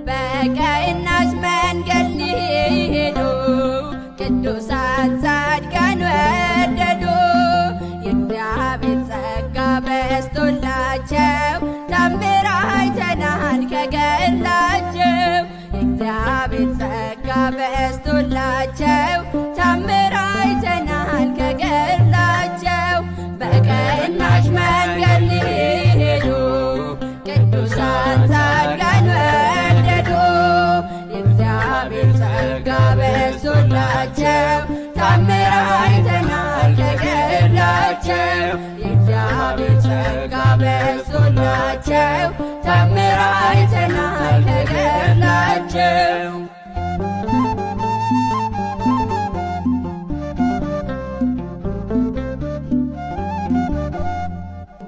በቀናች መንገድ ሊሄዱ ቅዱሳን ጻድቃን ወደዱ። የእግዚአብሔር ጸጋ በዝቶላቸው ታምር አይተናል ከገድላቸው። የእግዚአብሔር ጸጋ በዝቶላቸው ታምር አይተናል ከገድላቸው። በቀናች መንገድ ሊሄዱ ቅዱሳን ጻድቃን ወደዱ። የእግዚአብሔር ጸጋ በዝቶላቸው ታምር አይተናል ከገድላቸው። የእግዚአብሔር ጸጋ በዝቶላቸው ታምር አይተናል ከገድላቸው።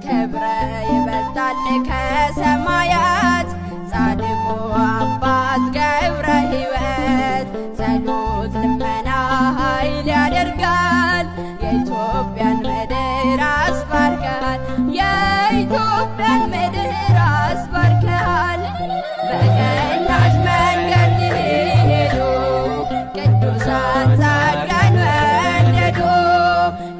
ክብረ ይበልጣል ከሰማያት ጻድቁ አባት ገብረ ሕይወት። ጸሎት ልመና ኃይል ያደርጋል የኢትዮጵያን ምድር አስባርከሃል። የኢትዮጵያን ምድር አስባርከሃል። በቀናች መንገድ ሊሄዱ ቅዱሳን ጻድቃን ወደዱ።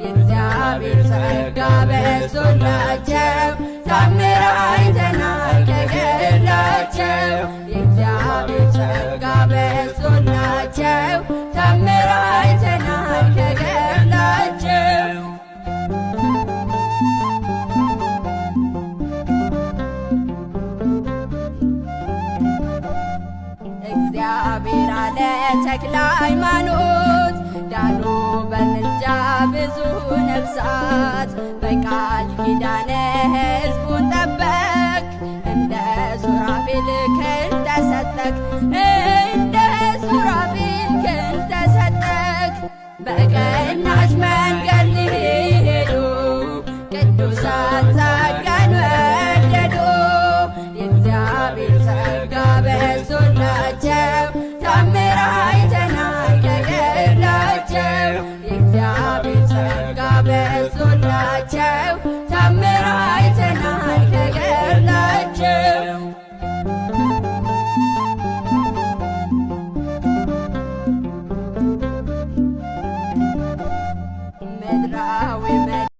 የእግዚአብሔር ጸጋ በዝቶላቸው ታምር አይተናል ከገድላቸው። የእግዚአብሔር ጸጋ በዝቶላቸው ታምር አይተናል ከገድላቸው። እግዚአብሔር አለ ተክለ ሃይማኖት ዳኑ በምልጃ ብዙ ነፍሳት። በቃል ኪዳነ ሕዝቡን ጠበቅ እንደ ሱራፌል ክንድ ተሰጠክ እንደ ሱራፌል ክንድ ተሰጠክ። በቀናች መንገድ ሊሄዱ ቅዱሳን ጻድቃን ወደዱ። የእግዚአብሔር ጸጋ በዝቶላቸው ታምር አይተናል ከገድላቸው። የእግዚአብሔር ጸጋ በዝቶላቸው ታምር